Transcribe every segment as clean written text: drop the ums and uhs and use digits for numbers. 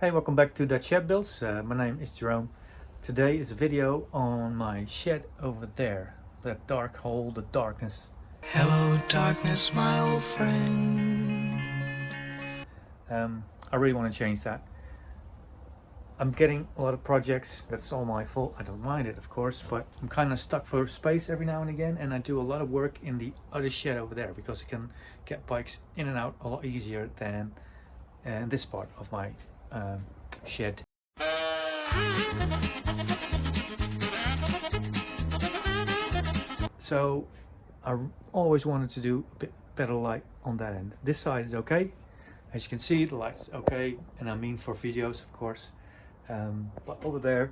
Hey, welcome back to Dutch Shed Builds. My name is Jerome. Today is a video on my shed over there. That dark hole, the darkness. Hello darkness, my old friend. I really want to change that. I'm getting a lot of projects. That's all my fault. I don't mind it, of course, but I'm kind of stuck for space every now and again, and I do a lot of work in the other shed over there because I can get bikes in and out a lot easier than in this part of my shed. So I always wanted to do a bit better light on that end. This side is okay, as you can see the light's okay, and I mean for videos of course, but over there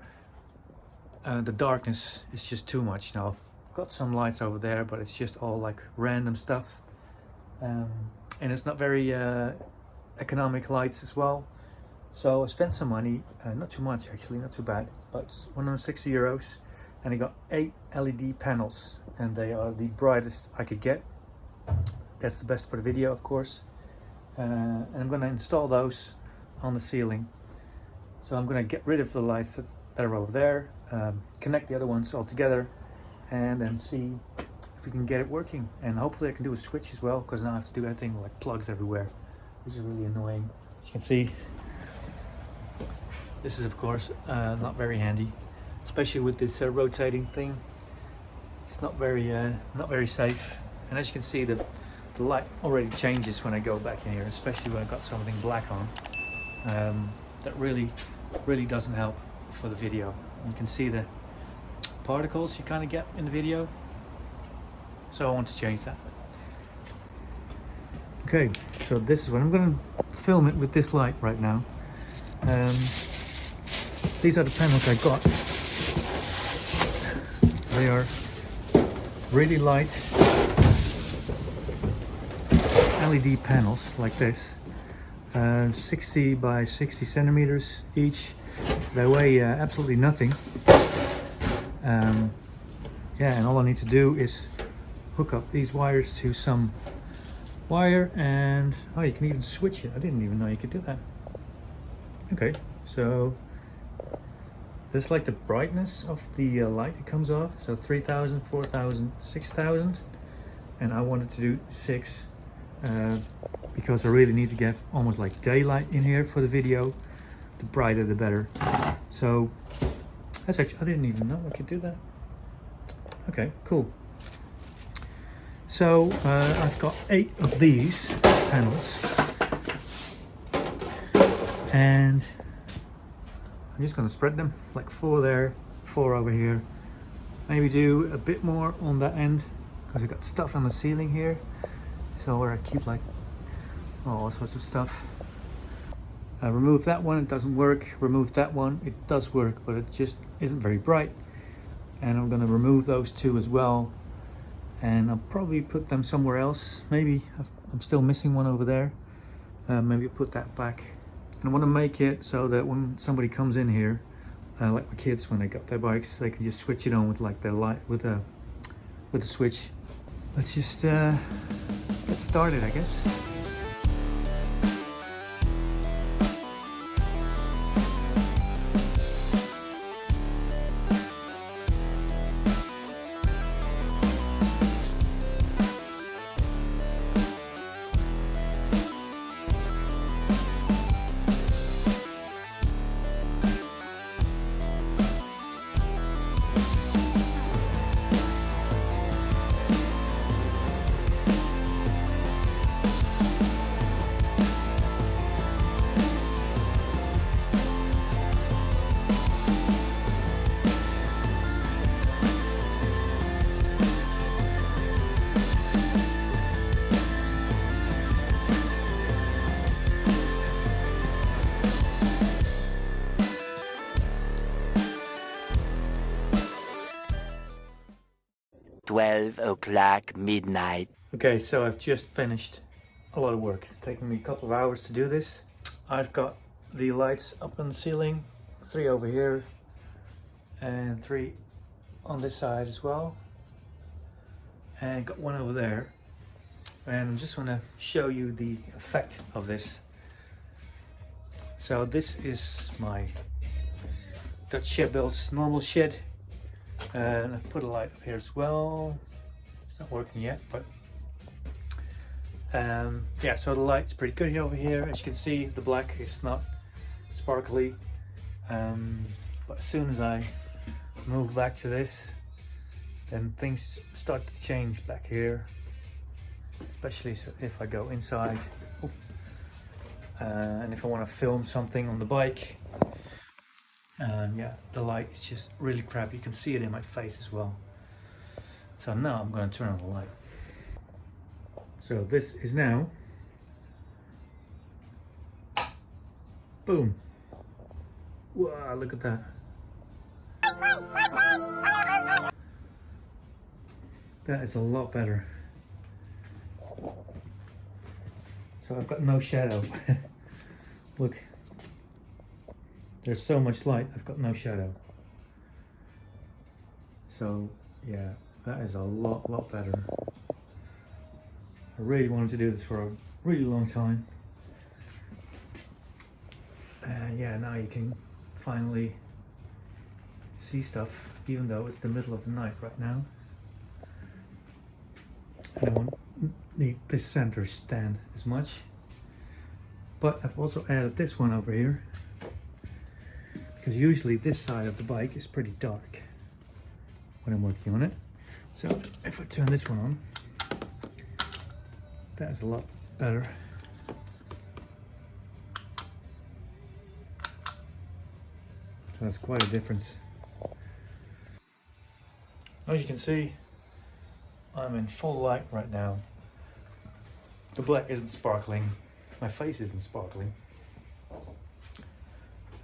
the darkness is just too much. Now I've got some lights over there, but it's just all like random stuff, and it's not very economic lights as well. So I spent some money, not too much actually, not too bad, but 160 euros, and I got 8 LED panels, and they are the brightest I could get. That's the best for the video, of course, and I'm going to install those on the ceiling. So I'm going to get rid of the lights that are over there, connect the other ones all together, and then see if we can get it working. And hopefully I can do a switch as well, because now I have to do everything like plugs everywhere, which is really annoying. As you can see, this is of course not very handy, especially with this rotating thing. It's not very safe, and as you can see, the light already changes when I go back in here, especially when I've got something black on. That really doesn't help for the video. You can see the particles you kind of get in the video, so I want to change that. Okay, so this is what I'm going to film it with, this light right now. These are the panels I got. They are really light LED panels like this, 60 by 60 centimeters each. They weigh absolutely nothing. Yeah, and all I need to do is hook up these wires to some wire, and oh, you can even switch it. I didn't even know you could do that. Okay, so this is like the brightness of the light that comes off. So 3000, 4000, 6000, and I wanted to do 6 because I really need to get almost like daylight in here for the video. The brighter the better. So that's actually, I didn't even know I could do that. Okay, cool. So I've got 8 of these panels, and I'm just going to spread them like 4 there, 4 over here. Maybe do a bit more on that end, because I've got stuff on the ceiling here, so where I keep like all sorts of stuff. Remove that one, it doesn't work. Remove that one, it does work, but it just isn't very bright. And I'm going to remove those 2 as well, and I'll probably put them somewhere else. Maybe I'm still missing one over there. Maybe I'll put that back. And I want to make it so that when somebody comes in here, like my kids, when they got their bikes, they can just switch it on with like their light, with a switch. Let's just get started, I guess. Midnight. Okay, so I've just finished a lot of work. It's taken me a couple of hours to do this. I've got the lights up on the ceiling, 3 over here and 3 on this side as well, and got 1 over there. And I just want to show you the effect of this. So this is my Dutch shed build's normal shed, and I've put a light up here as well. It's not working yet, but yeah, so the light's pretty good here over here. As you can see, the black is not sparkly, but as soon as I move back to this, then things start to change back here, especially if I go inside. And if I want to film something on the bike, yeah, the light is just really crap. You can see it in my face as well. So now I'm going to turn on the light. So this is now, boom. Wow, look at that. That is a lot better. So I've got no shadow. Look, there's so much light, I've got no shadow. So yeah, that is a lot better. I really wanted to do this for a really long time. And yeah, now you can finally see stuff, even though it's the middle of the night right now. I don't need this center stand as much, but I've also added this one over here, because usually this side of the bike is pretty dark when I'm working on it. So if I turn this one on, that is a lot better. So that's quite a difference. As you can see, I'm in full light right now. The black isn't sparkling, my face isn't sparkling.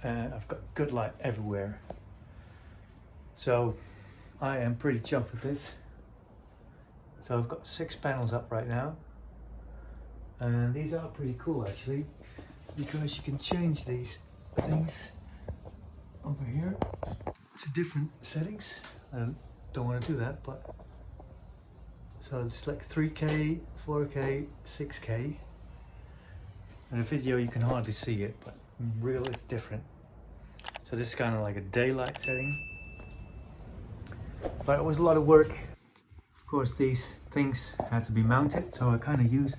I've got good light everywhere. So I am pretty chuffed with this. So I've got 6 panels up right now. And these are pretty cool actually, because you can change these things over here to different settings. I don't want to do that, but so it's like 3K, 4K, 6K. In a video you can hardly see it, but in real it's different. So this is kind of like a daylight setting. But it was a lot of work. Of course these things had to be mounted, so I kind of used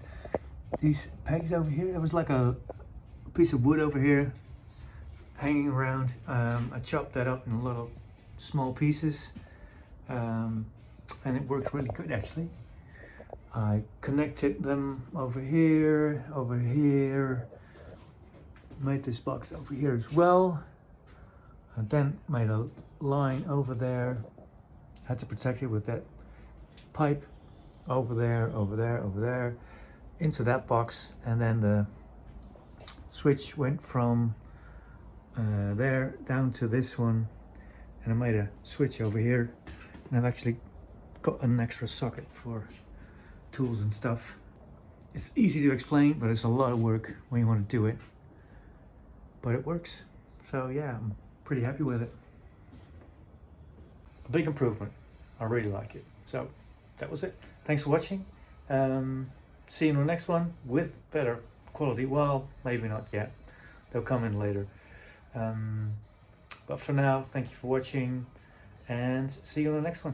these pegs over here. There was like a piece of wood over here hanging around. I chopped that up in a lot of small pieces. And it worked really good actually. I connected them over here, made this box over here as well, and then made a line over there. Had to protect it with that pipe over there, into that box, and then the switch went from there down to this one, and I made a switch over here, and I've actually got an extra socket for tools and stuff. It's easy to explain, but it's a lot of work when you want to do it, but it works. So yeah, I'm pretty happy with it. A big improvement. I really like it. So that was it. Thanks for watching. See you in the next one with better quality. Well, maybe not yet, they'll come in later. But for now, thank you for watching, and see you in the next one.